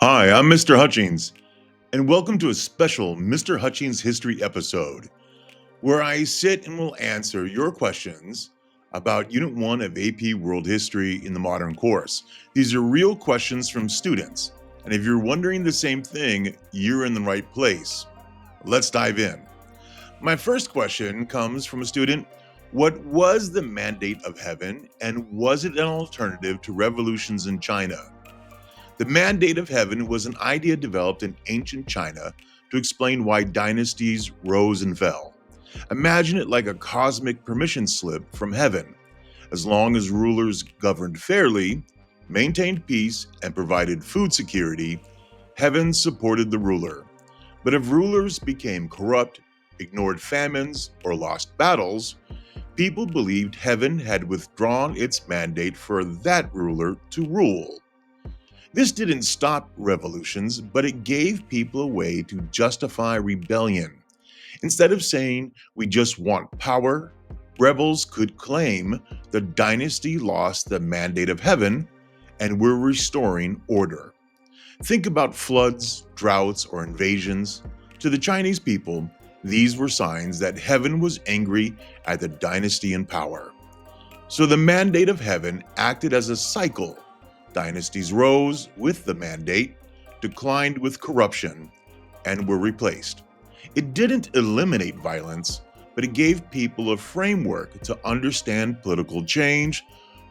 Hi, I'm Mr. Hutchings, and welcome to a special Mr. Hutchings History episode where I sit and will answer your questions about Unit 1 of AP World History in the modern course. These are real questions from students, and if you're wondering the same thing, you're in the right place. Let's dive in. My first question comes from a student. What was the mandate of heaven, and was it an alternative to revolutions in China? The mandate of heaven was an idea developed in ancient China to explain why dynasties rose and fell. Imagine it like a cosmic permission slip from heaven. As long as rulers governed fairly, maintained peace, and provided food security, heaven supported the ruler. But if rulers became corrupt, ignored famines, or lost battles, people believed heaven had withdrawn its mandate for that ruler to rule. This didn't stop revolutions, but it gave people a way to justify rebellion. Instead of saying, we just want power, rebels could claim the dynasty lost the mandate of heaven and we're restoring order. Think about floods, droughts, or invasions. To the Chinese people, these were signs that heaven was angry at the dynasty in power. So the mandate of heaven acted as a cycle. Dynasties rose with the mandate, declined with corruption, and were replaced. It didn't eliminate violence, but it gave people a framework to understand political change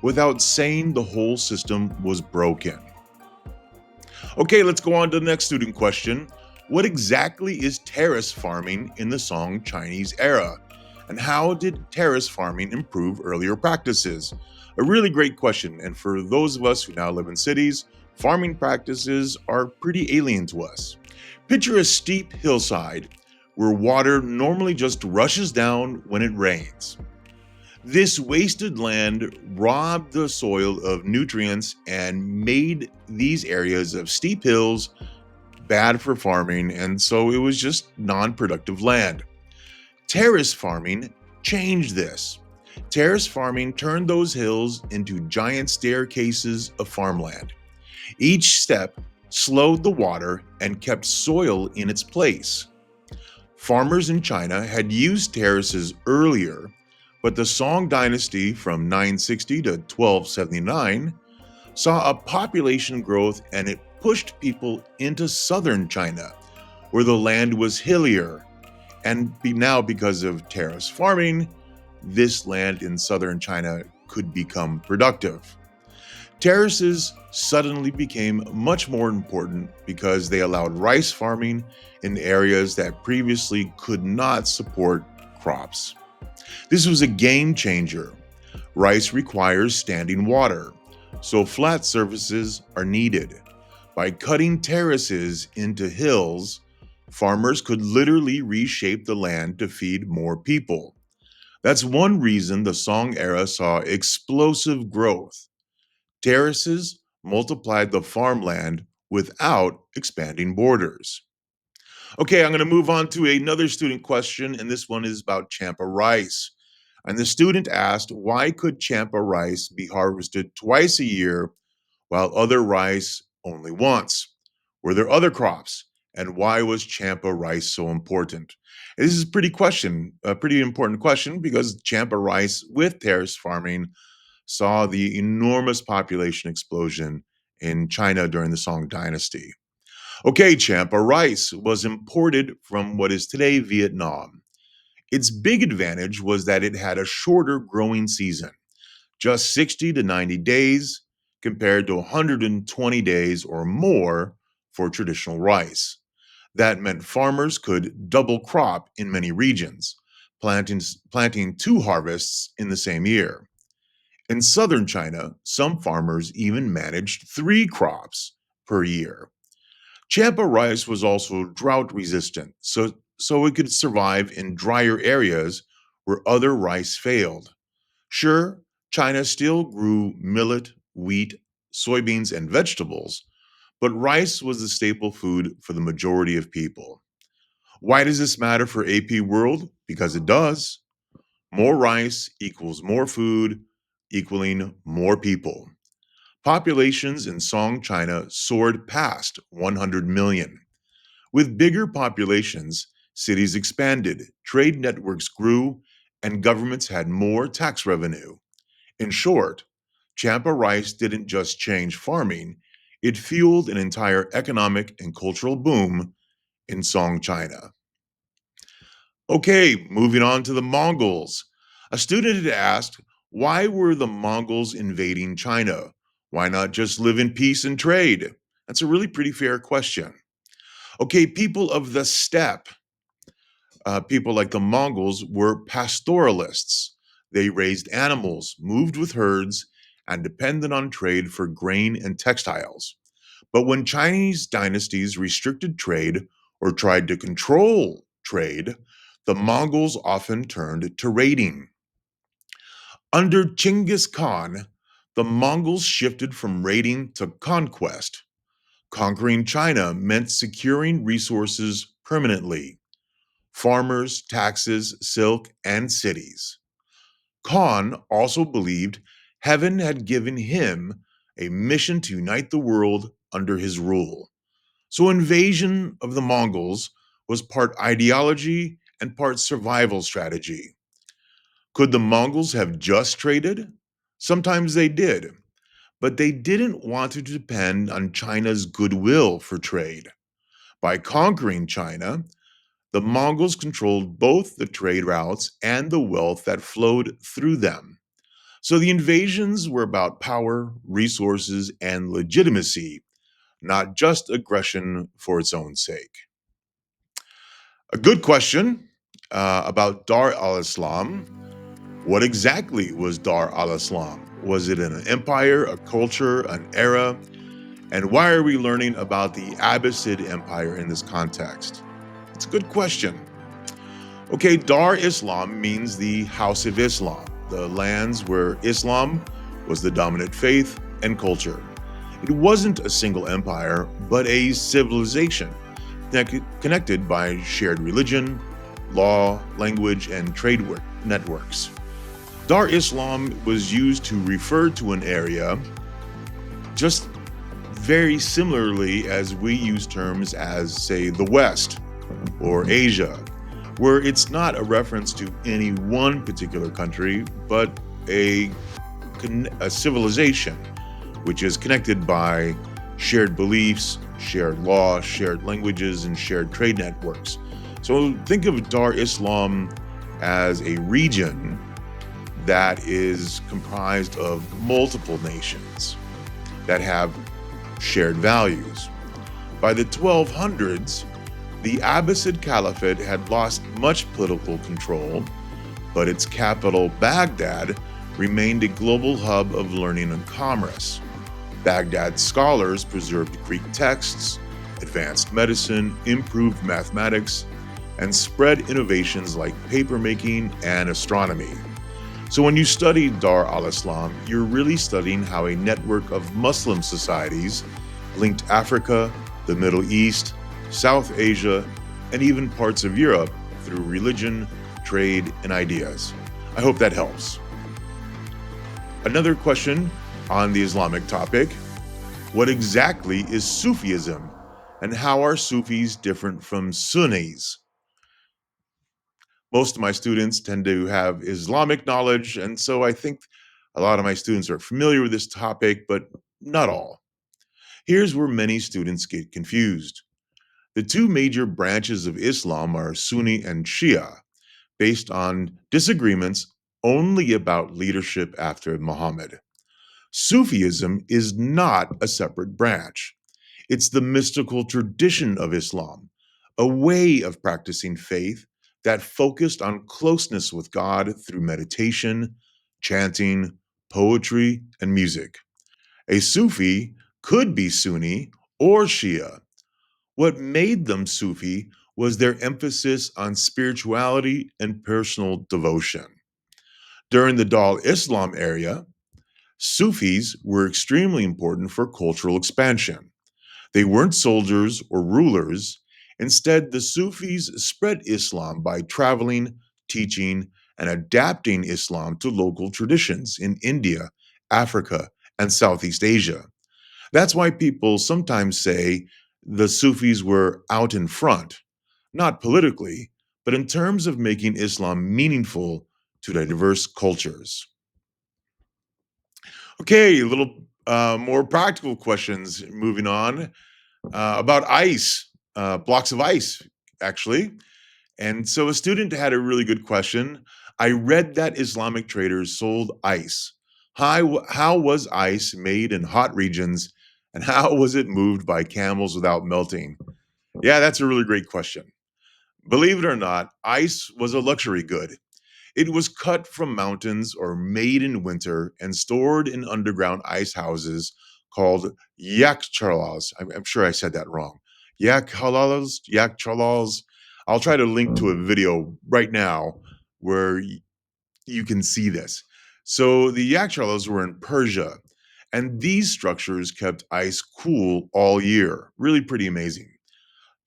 without saying the whole system was broken. Okay, let's go on to the next student question. What exactly is terrace farming in the Song Chinese era? And how did terrace farming improve earlier practices? A really great question, and for those of us who now live in cities, farming practices are pretty alien to us. Picture a steep hillside where water normally just rushes down when it rains. This wasted land robbed the soil of nutrients and made these areas of steep hills bad for farming, and so it was just non-productive land. Terrace farming changed this. Terrace farming turned those hills into giant staircases of farmland. Each step slowed the water and kept soil in its place. Farmers in China had used terraces earlier, but the Song dynasty from 960 to 1279 saw a population growth and it pushed people into southern China, where the land was hillier. And now, because of terrace farming, this land in southern China could become productive. Terraces suddenly became much more important because they allowed rice farming in areas that previously could not support crops. This was a game changer. Rice requires standing water, so flat surfaces are needed. By cutting terraces into hills, farmers could literally reshape the land to feed more people. That's one reason the Song era saw explosive growth. Terraces multiplied the farmland without expanding borders. Okay, I'm going to move on to another student question, and this one is about Champa rice. And the student asked, why could Champa rice be harvested twice a year while other rice only once? Were there other crops? And why was Champa rice so important? This is a pretty important question because Champa rice with terrace farming saw the enormous population explosion in China during the Song dynasty. Okay, Champa rice was imported from what is today Vietnam. Its big advantage was that it had a shorter growing season, just 60 to 90 days compared to 120 days or more for traditional rice. That meant farmers could double crop in many regions, planting two harvests in the same year. In southern China, some farmers even managed three crops per year. Champa rice was also drought resistant, so it could survive in drier areas where other rice failed. Sure, China still grew millet, wheat, soybeans, and vegetables, but rice was the staple food for the majority of people. Why does this matter for AP World? Because it does. More rice equals more food, equaling more people. Populations in Song China soared past 100 million. With bigger populations, cities expanded, trade networks grew, and governments had more tax revenue. In short, Champa Rice didn't just change farming, it fueled an entire economic and cultural boom in Song China. Okay, moving on to the Mongols. A student had asked, why were the Mongols invading China? Why not just live in peace and trade? That's a really pretty fair question. Okay, people of the steppe, people like the Mongols were pastoralists. They raised animals, moved with herds, and depended on trade for grain and textiles. But when Chinese dynasties restricted trade or tried to control trade, the Mongols often turned to raiding. Under Genghis Khan, the Mongols shifted from raiding to conquest. Conquering China meant securing resources permanently: farmers, taxes, silk, and cities. Khan also believed heaven had given him a mission to unite the world under his rule. So, invasion of the Mongols was part ideology and part survival strategy. Could the Mongols have just traded? Sometimes they did, but they didn't want to depend on China's goodwill for trade. By conquering China, the Mongols controlled both the trade routes and the wealth that flowed through them. So the invasions were about power, resources, and legitimacy, not just aggression for its own sake. A good question about Dar al Islam. What exactly was Dar al Islam? Was it an empire, a culture, an era? And why are we learning about the Abbasid Empire in this context? It's a good question. Okay, Dar Islam means the House of Islam, the lands where Islam was the dominant faith and culture. It wasn't a single empire, but a civilization connected by shared religion, law, language, and trade networks. Dar Islam was used to refer to an area just very similarly as we use terms as, say, the West or Asia, where it's not a reference to any one particular country, but a civilization which is connected by shared beliefs, shared law, shared languages, and shared trade networks. So think of Dar Islam as a region that is comprised of multiple nations that have shared values. By the 1200s, the Abbasid Caliphate had lost much political control, but its capital, Baghdad, remained a global hub of learning and commerce. Baghdad scholars preserved Greek texts, advanced medicine, improved mathematics, and spread innovations like papermaking and astronomy. So when you study Dar al-Islam, you're really studying how a network of Muslim societies linked Africa, the Middle East, South Asia, and even parts of Europe through religion, trade, and ideas. I hope that helps. Another question on the Islamic topic: what exactly is Sufism, and how are Sufis different from Sunnis? Most of my students tend to have Islamic knowledge, and so I think a lot of my students are familiar with this topic, but not all. Here's where many students get confused. The two major branches of Islam are Sunni and Shia, based on disagreements only about leadership after Muhammad. Sufism is not a separate branch. It's the mystical tradition of Islam, a way of practicing faith that focused on closeness with God through meditation, chanting, poetry, and music. A Sufi could be Sunni or Shia. What made them Sufi was their emphasis on spirituality and personal devotion. During the Dar Islam era, Sufis were extremely important for cultural expansion. They weren't soldiers or rulers. Instead, the Sufis spread Islam by traveling, teaching, and adapting Islam to local traditions in India, Africa, and Southeast Asia. That's why people sometimes say the Sufis were out in front, not politically, but in terms of making Islam meaningful to the diverse cultures. Okay, a little more practical questions moving on about ice, blocks of ice, actually. And so a student had a really good question. I read that Islamic traders sold ice. How was ice made in hot regions, and how was it moved by camels without melting? Yeah, that's a really great question. Believe it or not, ice was a luxury good. It was cut from mountains or made in winter and stored in underground ice houses called yakchalas. I'm sure I said that wrong. Yakchalas. I'll try to link to a video right now where you can see this. So the yakchalas were in Persia, and these structures kept ice cool all year. Really pretty amazing.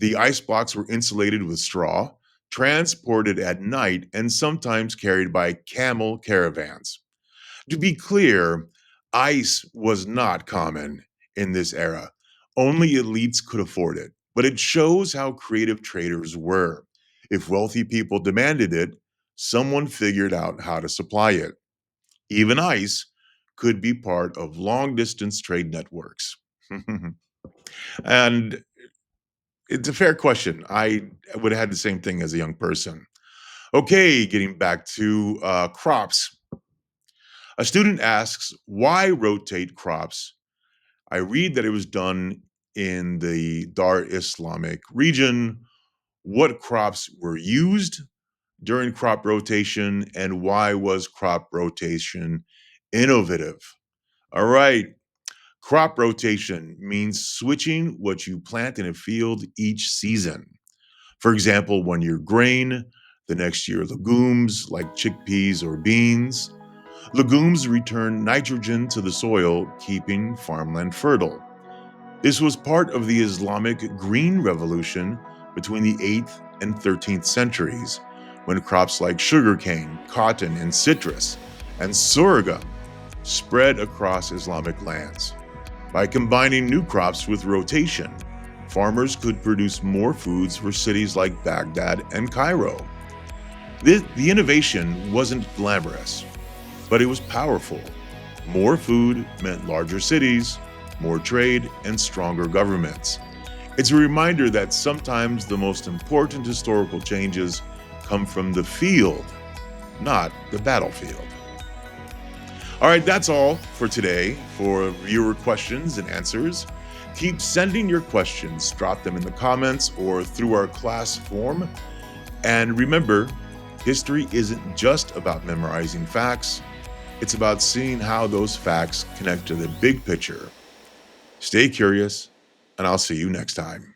The ice blocks were insulated with straw, transported at night, and sometimes carried by camel caravans. To be clear, ice was not common in this era. Only elites could afford it, but it shows how creative traders were. If wealthy people demanded it, someone figured out how to supply it. Even ice could be part of long distance trade networks. And it's a fair question. I would have had the same thing as a young person. Okay, getting back to crops. A student asks, why rotate crops? I read that it was done in the Dar Islamic region. What crops were used during crop rotation, and why was crop rotation innovative? All right, crop rotation means switching what you plant in a field each season. For example, one year grain, the next year legumes like chickpeas or beans. Legumes return nitrogen to the soil, keeping farmland fertile. This was part of the Islamic Green Revolution between the 8th and 13th centuries, when crops like sugarcane, cotton, and citrus, and sorghum spread across Islamic lands. By combining new crops with rotation, farmers could produce more foods for cities like Baghdad and Cairo. The innovation wasn't glamorous, but it was powerful. More food meant larger cities, more trade, and stronger governments. It's a reminder that sometimes the most important historical changes come from the field, not the battlefield. All right, that's all for today for viewer questions and answers. Keep sending your questions, drop them in the comments or through our class form. And remember, history isn't just about memorizing facts, it's about seeing how those facts connect to the big picture. Stay curious, and I'll see you next time.